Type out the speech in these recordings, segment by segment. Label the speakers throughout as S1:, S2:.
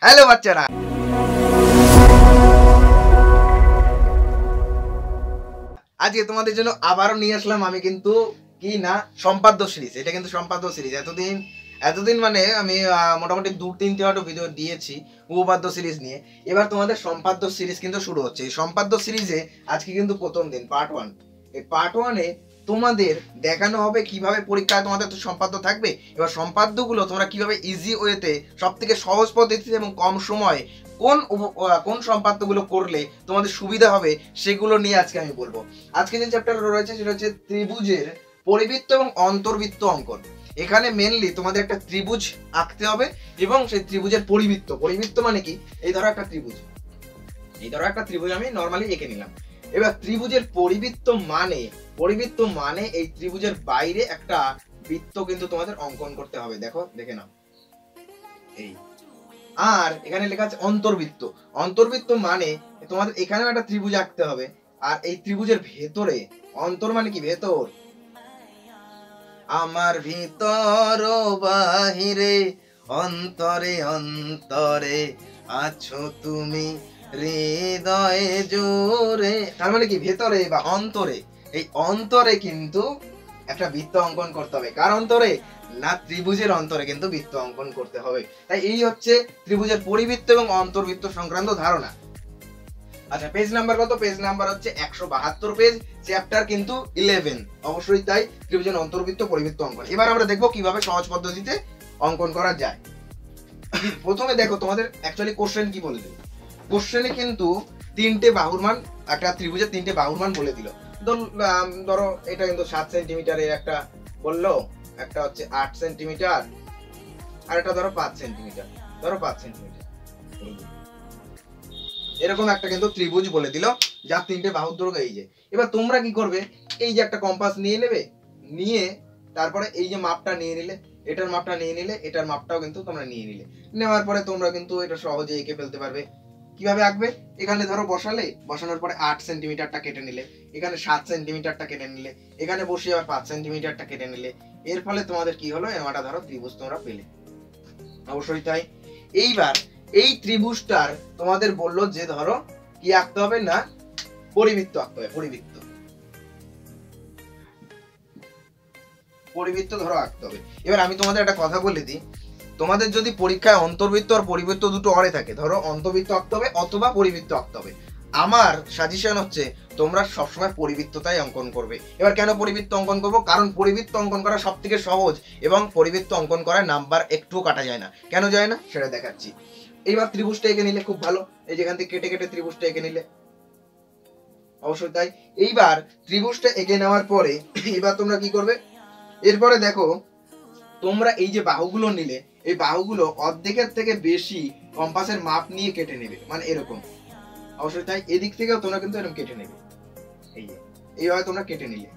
S1: Hello বাচ্চারা, আজকে তোমাদের জন্য আবারও নিয়ে আসলাম আমি কিন্তু কি না সম্পাদ্য সিরিজ। এটা কিন্তু সম্পাদ্য সিরিজ। এতদিন মানে আমি মোটামুটি 2-3টে হয়তো ভিডিও দিয়েছি উপপাদ্য সিরিজ নিয়ে। এবার তোমাদের সম্পাদ্য সিরিজ কিন্তু শুরু হচ্ছে। এই সম্পাদ্য সিরিজে আজকে কিন্তু প্রথম দিন, পার্ট 1। এই পার্ট 1-এ তোমাদের দেখানো হবে কিভাবে পরীক্ষায় তোমাদের তো সম্পাদ্য থাকবে। এবার সম্পাদ্যগুলো তোমরা কিভাবে ইজি ওয়েতে সব থেকে সহজ পদ্ধতিতে এবং কম সময়ে কোন সম্পাদ্যগুলো করলে তোমাদের সুবিধা হবে সেগুলো নিয়ে আজকে আমি বলবো। আজকে যে চ্যাপ্টার রয়েছে সেটা হচ্ছে ত্রিভুজের পরিবৃত্ত এবং অন্তর্বৃত্ত অঙ্কন। এখানে মেনলি তোমাদের একটা ত্রিভুজ আঁকতে হবে এবং সেই ত্রিভুজের পরিবৃত্ত মানে কি, এই ধরো একটা ত্রিভুজ আমি নরমালি এঁকে নিলাম। এবার ত্রিভুজের পরিবৃত্ত মানে এই ত্রিভুজের বাইরে একটা বৃত্ত কিন্তু তোমাদের অঙ্কন করতে হবে। দেখে নাও এই। আর এখানে লেখা আছে অন্তর্বৃত্ত মানে তোমাদের এখানেও একটা ত্রিভুজ আঁকতে হবে। আর এই ত্রিভুজের ভেতরে, অন্তর মানে কি ভেতর, আমার ভিতর বাহিরে অন্তরে অন্তরে আছো তুমি হৃদয়ে জোরে, তার মানে কি ভেতরে বা অন্তরে। এই অন্তরে কিন্তু একটা বৃত্ত অঙ্কন করতে হবে। কার অন্তরে? না, ত্রিভুজের অন্তরে কিন্তু বৃত্ত অঙ্কন করতে হবে। তাই এই হচ্ছে ত্রিভুজের পরিবৃত্ত এবং অন্তর্বৃত্ত সংক্রান্ত ধারণা। আচ্ছা, পেজ নাম্বার কত? পেজ নাম্বার হচ্ছে 172 পেজ, চ্যাপ্টার কিন্তু 11। অবশ্যই তাই ত্রিভুজের অন্তর্বৃত্ত পরিবৃত্ত অঙ্কন। এবার আমরা দেখবো কিভাবে সহজ পদ্ধতিতে অঙ্কন করা যায়। প্রথমে দেখো তোমাদের অ্যাকচুয়ালি কোশ্চেন কি বলে দিল। কোশ্চেনে কিন্তু তিনটে বাহুর মান, একটা ত্রিভুজের তিনটে বাহুর মান বলে দিল। ধরো এটা কিন্তু 7 সেন্টিমিটারের একটা বললো, একটা হচ্ছে 8 সেন্টিমিটার, আর একটা ধরো 5 সেন্টিমিটার। এরকম একটা কিন্তু ত্রিভুজ বলে দিল যার তিনটে বাহুর দৈর্ঘ্য এই যে। এবার তোমরা কি করবে, এই যে একটা কম্পাস নিয়ে নেবে, নিয়ে তারপরে এই যে মাপটা নিয়ে নিলে, এটার মাপটা নিয়ে নিলে, এটার মাপটাও কিন্তু তোমরা নিয়ে নিলে। নেওয়ার পরে তোমরা কিন্তু এটা সহজে এঁকে ফেলতে পারবে। কিভাবে আঁকবে? এখানে ধরো বসানোর পরে 8 সেন্টিমিটারটা কেটে নিলে, এখানে 7 সেন্টিমিটারটা কেটে নিলে, এখানে বসিয়ে আবার 5 সেন্টিমিটারটা কেটে নিলে। এর ফলে তোমাদের কি হলো, এমাটা ধরো ত্রিভুজ তোমরা পেলে। অবশ্যই তাই। এইবার এই ত্রিভুজটার তোমাদের বললো যে ধরো কি আঁকতে হবে না, পরিবৃত্ত আঁকতে হবে। পরিবৃত্ত ধরো আঁকতে হবে। এবার আমি তোমাদের একটা কথা বলে দিই, তোমাদের যদি পরীক্ষায় অন্তর্বৃত্ত আর পরিবৃত্ত দুটো অরে থাকে, ধরো অন্তর্বৃত্ত আঁকতে হবে অথবা পরিবৃত্ত আঁকতে হবে। আমার সাজেশন হচ্ছে তোমরা সবসময় পরিবৃত্তটাই অঙ্কন করবে। এবার কেন পরিবৃত্ত অঙ্কন করবো? কারণ পরিবৃত্ত অঙ্কন করা সব থেকে সহজ এবং পরিবৃত্ত অঙ্কন করার নাম্বার একটুও কাটা যায় না। কেন যায় না সেটা দেখাচ্ছি। এইবার ত্রিভুজটা এঁকে নিলে খুব ভালো, এই যেখান থেকে কেটে কেটে ত্রিভুজটা এঁকে নিলে। অবশ্যই তাই। এইবার ত্রিভুজটা এঁকে নেওয়ার পরে এবার তোমরা কি করবে, এরপরে দেখো তোমরা এই যে বাহুগুলো নিলে, এই বাহুগুলো অর্ধেকের থেকে বেশি কম্পাসের মাপ নিয়ে কেটে নেবে, মানে এরকম। অবশ্যই তাই, এদিক থেকেও তোমরা কিন্তু এরকম কেটে নেবে। এই যে এইভাবে তোমরা কেটে নিলে,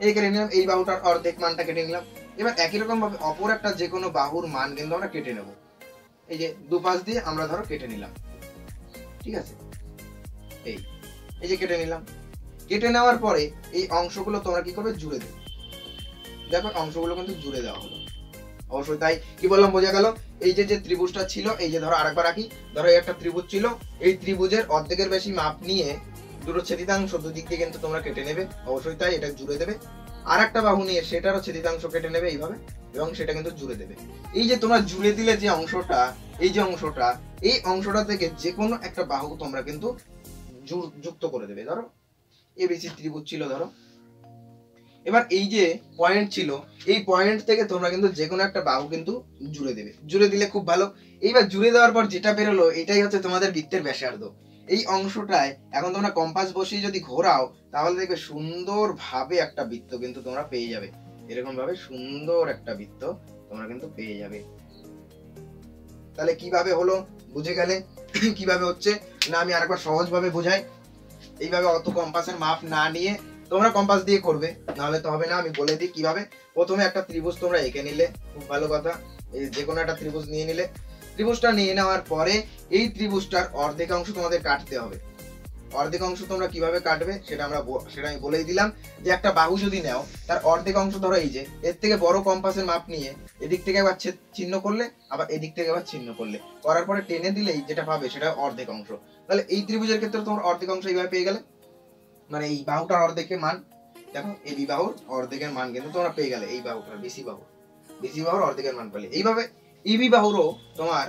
S1: এই কেটে নিলাম, এই বাহুটার অর্ধেক মানটা কেটে নিলাম। এবার একই রকম ভাবে অপর একটা যে কোনো বাহুর মান কিন্তু আমরা কেটে নেব। এই যে দুপাশ দিয়ে আমরা ধরো কেটে নিলাম, ঠিক আছে। এই যে কেটে নিলাম। কেটে নেওয়ার পরে এই অংশগুলো তোমরা কি করবে, জুড়ে দেবে। দেখো অংশগুলো কিন্তু জুড়ে দেওয়া হলো। অবশ্যই তাই। কি বললাম বোঝা গেল? এই যে ত্রিভুজটা ছিল, এই যে ধরো আরেকবার আঁকি, ধরো এই একটা ত্রিভুজ ছিল, এই ত্রিভুজের অর্ধেকের বেশি মাপ নিয়ে দুটো ছেদিতাংশ দুদিক দিয়ে কিন্তু তোমরা কেটে নেবে। অবশ্যই তাই, এটা জুড়ে দেবে। আর একটা বাহু নিয়ে সেটারও ছেদিতাংশ কেটে নেবে এইভাবে, এবং সেটা কিন্তু জুড়ে দেবে। এই যে তোমরা জুড়ে দিলে যে অংশটা, এই অংশটা থেকে যে কোনো একটা বাহু তোমরা কিন্তু যুক্ত করে দেবে। ধরো এবিসি ত্রিভুজ ছিল ধরো, এবার এই যে পয়েন্ট ছিল, এই পয়েন্ট থেকে তোমরা কিন্তু যে কোনো একটা বাহু কিন্তু জুড়ে দেবে। জুড়ে দিলে খুব ভালো। এইবার জুড়ে দেওয়ার পর যেটা বেরোলো, এটাই হচ্ছে তোমাদের বৃত্তের ব্যাসার্ধ। এই অংশটায় এখন তোমরা কম্পাস বসিয়ে যদি ঘোরাও, তাহলে দেখবে সুন্দর ভাবে একটা বৃত্ত কিন্তু তোমরা পেয়ে যাবে। এরকম ভাবে সুন্দর একটা বৃত্ত তোমরা কিন্তু পেয়ে যাবে। তাহলে কিভাবে হলো বুঝে গেলে? কিভাবে হচ্ছে না, আমি আরেকবার সহজ ভাবে বোঝাই। এইভাবে অত কম্পাসের মাপ না নিয়ে তোমরা কম্পাস দিয়ে করবে, নাহলে তো হবে না। আমি বলে দিই কিভাবে। প্রথমে একটা ত্রিভুজ তোমরা এঁকে নিলে, খুব ভালো কথা। এই যে কোনো একটা ত্রিভুজ নিয়ে নিলে, ত্রিভুজটা নিয়ে নেওয়ার পরে এই ত্রিভুজটার অর্ধেক অংশ তোমাদের কাটতে হবে। অর্ধেক অংশ তোমরা কিভাবে কাটবে সেটা আমি বলেই দিলাম। যে একটা বাহু যদি নাও, তার অর্ধেক অংশ ধরো এই যে এর থেকে বড় কম্পাসের মাপ নিয়ে এদিক থেকে একবার চিহ্ন করলে, আবার এদিক থেকে একবার চিহ্ন করলে, করার পরে টেনে দিলেই যেটা পাবে সেটা অর্ধেক অংশ। তাহলে এই ত্রিভুজের ক্ষেত্রে তোমরা অর্ধেক অংশ এইভাবে পেয়ে গেলে, মানে এই বাহুটার অর্ধেকের মান, দেখো এই বি বাহুর অর্ধেকের মান কিন্তু তোমরা পেয়ে গেলে। এই বাহুটার বিসি বাহুর অর্ধেকের মান পেলে, এইভাবে ইবি বাহুরও তোমার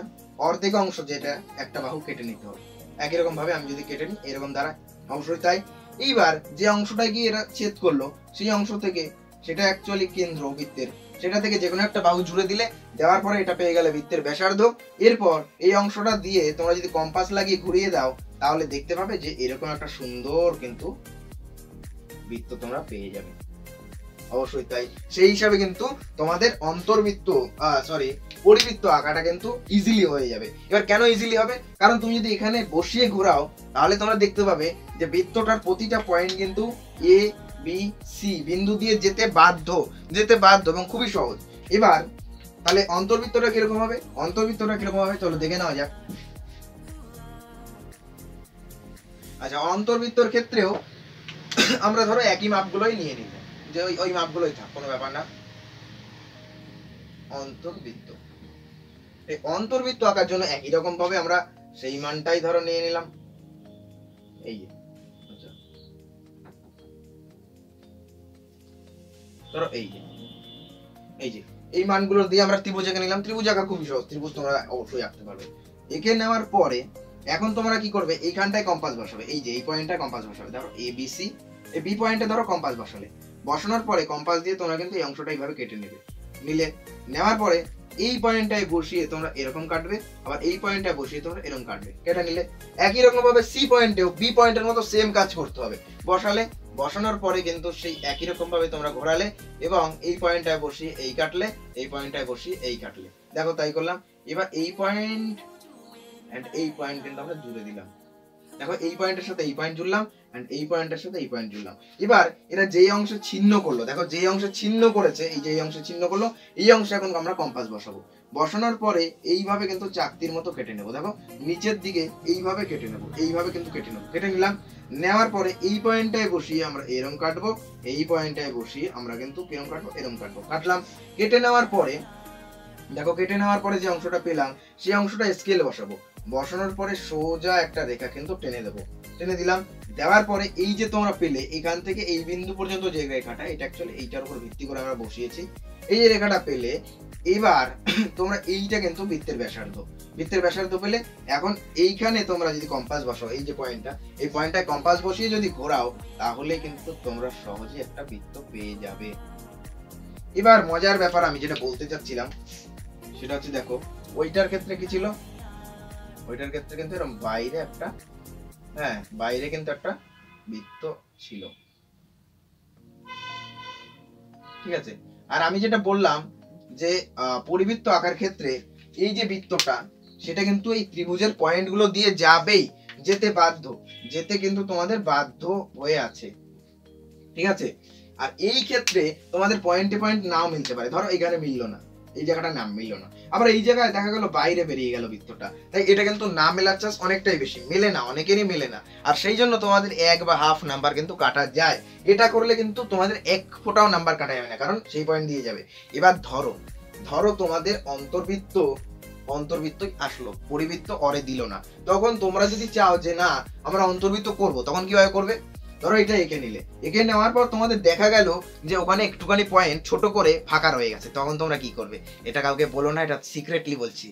S1: অর্ধেক অংশ যেটা একটা বাহু কেটে নিতে হবে। একই রকম ভাবে আমি যদি কেটে নিই এরকম দ্বারা অংশই তাই। এইবার যে অংশটা গিয়ে এরা ছেদ করলো সেই অংশ থেকে, সেটা অ্যাকচুয়ালি কেন্দ্র বৃত্তের, সেটা থেকে যে কোনো একটা বাহু জুড়ে দিলে, দেওয়ার পরে এটা পেয়ে গেলে বৃত্তের ব্যাসার্ধ। এরপর এই অংশটা দিয়ে তোমরা যদি কম্পাস লাগিয়ে ঘুরিয়ে দাও, তাহলে দেখতে পাবে যে এরকম একটা সুন্দর কিন্তু বৃত্ত তোমরা পেয়ে যাবে। অবশ্যই তাই। সেই হিসাবে কিন্তু তোমাদের পরিবৃত্ত আঁকাটা কিন্তু ইজিলি হয়ে যাবে। এবার কেন ইজিলি হবে? কারণ তুমি যদি এখানে বসিয়ে ঘোরাও, তাহলে তোমরা দেখতে পাবে যে বৃত্তটার প্রতিটা পয়েন্ট কিন্তু এ বি সি বিন্দু দিয়ে যেতে বাধ্য এবং খুবই সহজ। এবার তাহলে অন্তর্বৃত্তটা কিরকম হবে? চলো দেখে নেওয়া যাক। আচ্ছা, অন্তর্বৃত্তর ক্ষেত্রেও আমরা ধরো একই মাপগুলোই নিয়ে নিব, যে ওই মাপগুলোই থাক, কোনো ব্যাপার না। অন্তর্বৃত্ত আঁকার জন্য একই রকম ভাবে আমরা সেই মানটাই ধরো নিয়ে নিলাম। এই যে ধরো এই মানগুলো দিয়ে আমরা ত্রিভুজ এঁকে নিলাম। ত্রিভুজ আঁকা খুবই সহজ, ত্রিভুজ তোমরা অবশ্যই আঁকতে পারবে। এঁকে নেওয়ার পরে এখন তোমরা কি করবে? এইখানটায় কম্পাস বসাবে, এই যে এই পয়েন্টটায় কম্পাস বসাবে। ধরো এ বি সি, এই বি পয়েন্টে ধরো কম্পাস বসানোর পরে কম্পাস দিয়ে তোমরা কিন্তু এই অংশটা এইভাবে কেটে নেওয়ার পরে এই পয়েন্টটায় বসিয়ে তোমরা এরকম কাটবে, আবার এই পয়েন্টটায় বসিয়ে তোমরা এরকম কাটবে, কেটে নিলে। একই রকম ভাবে সি পয়েন্টেও বি পয়েন্টের মতো সেম কাজ করতে হবে। বসানোর পরে কিন্তু সেই একই রকম ভাবে তোমরা ঘোরালে এবং এই পয়েন্টটায় বসিয়ে এই কাটলে, এই পয়েন্টটায় বসিয়ে এই কাটলে। দেখো তাই করলাম। এবার এই পয়েন্ট এন্ড এই পয়েন্ট কিন্তু আমরা জুড়ে দিলাম। দেখো এই পয়েন্টের সাথে এই পয়েন্ট জুড়লাম, এন্ড এই পয়েন্টের সাথে এই পয়েন্ট জুড়লাম। এবার এরা যেই অংশ ছিন্ন করলো, দেখো যেই অংশ ছিন্ন করেছে, এই যে এই অংশ ছিন্ন করলো, এই অংশে এখন আমরা কম্পাস বসাবো। বসানোর পরে এইভাবে কিন্তু চাকতির মতো কেটে নেবো। দেখো নিচের দিকে এইভাবে কেটে নেবো, এইভাবে কিন্তু কেটে নিলাম। নেওয়ার পরে এই পয়েন্টটায় বসিয়ে আমরা এরকম কাটবো, এই পয়েন্টটায় বসিয়ে আমরা কিন্তু কিরম কাটবো, এরকম কাটবো। কাটলাম। কেটে নেওয়ার পরে দেখো, কেটে নেওয়ার পরে যে অংশটা পেলাম সেই অংশটা স্কেল বসাবো। বসানোর পরে সোজা একটা রেখা কিন্তু টেনে দেবো, টেনে দিলাম। দেওয়ার পরে এই যে তোমরা পেলে এখান থেকে এই বিন্দু পর্যন্ত যে রেখাটা, এটা অ্যাকচুয়ালি এইটার উপর ভিত্তি করে আমরা বসিয়েছি, এই যে রেখাটা পেলে এবার তোমরা এইটা কিন্তু বৃত্তের ব্যাসার্ধ পেলে। এখন এইখানে তোমরা যদি কম্পাস বসাও, এই যে পয়েন্টটা, এই পয়েন্টটায় কম্পাস বসিয়ে যদি ঘোরাও, তাহলে কিন্তু তোমরা সহজে একটা বৃত্ত পেয়ে যাবে। এবার মজার ব্যাপার আমি যেটা বলতে চাচ্ছিলাম সেটা হচ্ছে, দেখো ওইটার ক্ষেত্রে কি ছিল? ওইটার ক্ষেত্রে কিন্তু এরকম বাইরে কিন্তু একটা বৃত্ত ছিল, ঠিক আছে। আর আমি যেটা বললাম যে পরিবৃত্ত আঁকার ক্ষেত্রে এই যে বৃত্তটা, সেটা কিন্তু এই ত্রিভুজের পয়েন্টগুলো দিয়ে যেতে কিন্তু তোমাদের বাধ্য হয়ে আছে, ঠিক আছে। আর এই ক্ষেত্রে তোমাদের পয়েন্টে পয়েন্ট নাও মিলতে পারে। ধরো এখানে মিললো না, এই জায়গাটা নাম মিললো না, আবার এই জায়গায় দেখা গেল বাইরে বেরিয়ে গেল বৃত্তটা, তাই এটা কিন্তু না মেলার চান্স অনেকটাই বেশি। মেলে না, অনেকেরই মেলে না। আর সেই জন্য তোমাদের 1 বা হাফ নাম্বার কিন্তু কাটা যায়। এটা করলে কিন্তু তোমাদের 1 ফোঁটাও নাম্বার কাটা যাবে না, কারণ সেই পয়েন্ট দিয়ে যাবে। এবার ধরো তোমাদের অন্তর্বৃত্তই আসলো, পরিবৃত্ত অরে দিল না, তখন তোমরা যদি চাও যে না আমরা অন্তর্বৃত্ত করব, তখন কিভাবে করবে? ধরো এটা এঁকে নেওয়ার পর তোমাদের দেখা গেল যে ওখানে একটুখানি পয়েন্ট ছোট করে ফাঁকা রয়ে গেছে, তখন তোমরা কি করবে? এটা কাউকে বলো না, এটা সিক্রেটলি বলছি।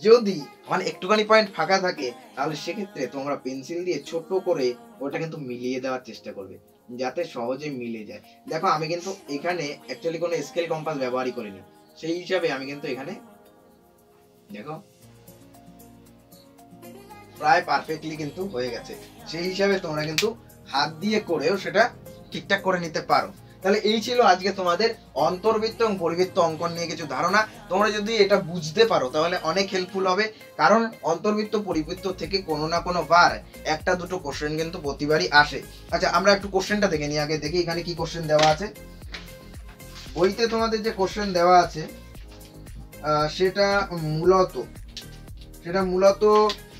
S1: যদি ওখানে একটুখানি পয়েন্ট ফাঁকা থাকে, তাহলে সেক্ষেত্রে তোমরা পেন্সিল দিয়ে ছোট করে ওটা কিন্তু মিলিয়ে দেওয়ার চেষ্টা করবে, যাতে সহজে মিলে যায়। দেখো আমি কিন্তু এখানে অ্যাকচুয়ালি কোনো স্কেল কম্পাস ব্যবহারই করিনি, সেই হিসাবে আমি কিন্তু এখানে দেখো প্রায় পারফেক্টলি কিন্তু হয়ে গেছে। সেই হিসাবে তোমরা কিন্তু হাত দিয়ে করেও সেটা ঠিকঠাক করে নিতে পারো। তাহলে এই ছিল আজকে তোমাদের অন্তর্বৃত্ত এবং পরিবৃত্ত অঙ্কন নিয়ে কিছু ধারণা। তোমরা যদি এটা বুঝতে পারো তাহলে অনেক হেল্পফুল হবে, কারণ অন্তর্বৃত্ত পরিবৃত্ত থেকে কোনো না কোনো বার একটা দুটো কোশ্চেন কিন্তু প্রতিবারই আসে। আচ্ছা আমরা একটু কোশ্চেনটা দেখে নিই আগে, দেখি এখানে কি কোশ্চেন দেওয়া আছে। বইতে তোমাদের যে কোশ্চেন দেওয়া আছে সেটা মূলত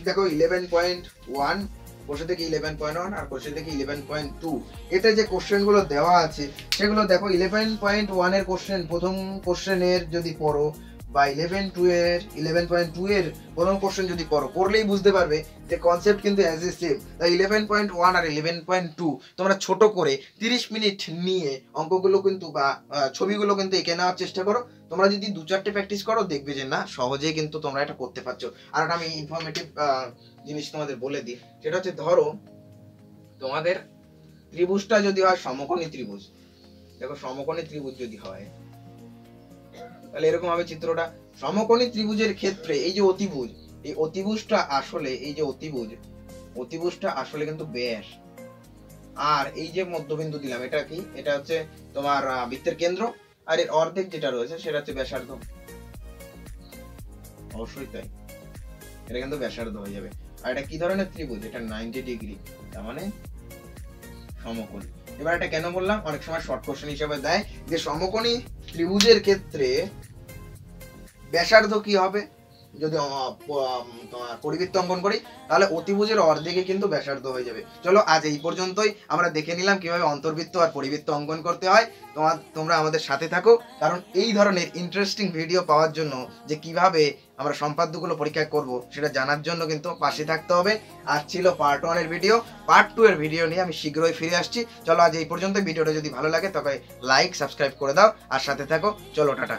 S1: দেখো 11.1 কোশ্চেন থেকে 11.1 আর কোশ্চেন থেকে 11.2 এতে যে কোশ্চেনগুলো দেওয়া আছে সেগুলো দেখো 11.1 এর কোশ্চেন প্রথম কোশ্চেনের যদি পড়ো বা 11.2 এর প্রথম কোশ্চেন যদি পড়লেই বুঝতে পারবে যে কনসেপ্ট কিন্তু অ্যাজ এ সেম। তাই 11.1 আর 11.2 তোমরা ছোট করে 30 মিনিট নিয়ে অঙ্কগুলো কিন্তু বা ছবিগুলো কিন্তু এঁকে নেওয়ার চেষ্টা করো। তোমরা যদি 2-4টে প্র্যাকটিস করো দেখবে যে না সহজেই কিন্তু তোমরা এটা করতে পারছো। আর একটা আমি ইনফরমেটিভ জিনিস তোমাদের বলে দিই, সেটা হচ্ছে ধরো তোমাদের ত্রিভুজটা যদি হয় সমকোণী ত্রিভুজ, দেখো সমকোণী ত্রিভুজ যদি হয় তাহলে এরকম হবে চিত্রটা। সমকোণী ত্রিভুজের ক্ষেত্রে এই যে অতিভুজ, এই অতিভুজটা আসলে এই যে অতিভুজটা আসলে কিন্তু ব্যাস, আর এই যে মধ্যবিন্দু দিলাম এটা কি, এটা হচ্ছে তোমার বৃত্তের কেন্দ্র, আর এর অর্ধেক যেটা রয়েছে সেটা হচ্ছে ব্যাসার্ধ। অবশ্যই তাই, এটা কিন্তু ব্যাসার্ধ হয়ে যাবে। আর এটা কি ধরনের ত্রিভুজ, এটা 90 ডিগ্রি, তার মানে সমকোণী। এবার এটা কেন বললাম, অনেক সময় শর্ট কোশ্চেন হিসেবে দেয় যে সমকোণী ত্রিভুজের ক্ষেত্রে ব্যাসার্ধ কি হবে, যদি পরিবৃত্ত অঙ্কন করি তাহলে অতিভুজের অর্ধেকে কিন্তু ব্যাসার্ধ হয়ে যাবে। চলো আজ এই পর্যন্তই, আমরা দেখে নিলাম কিভাবে অন্তর্বৃত্ত আর পরিবৃত্ত অঙ্কন করতে হয়। তোমরা আমাদের সাথে থাকো, কারণ এই ধরনের ইন্টারেস্টিং ভিডিও পাওয়ার জন্য, যে কিভাবে আমরা সম্পাদ্যগুলো পরীক্ষা করব সেটা জানার জন্য কিন্তু পাশে থাকতে হবে। আজ ছিল পার্ট 1 এর ভিডিও, পার্ট 2 এর ভিডিও নিয়ে আমি শীঘ্রই ফিরে আসছি। চলো আজ এই পর্যন্ত, ভিডিওটা যদি ভালো লাগে তবে লাইক সাবস্ক্রাইব করে দাও আর সাথে থাকো। চলো টাটা।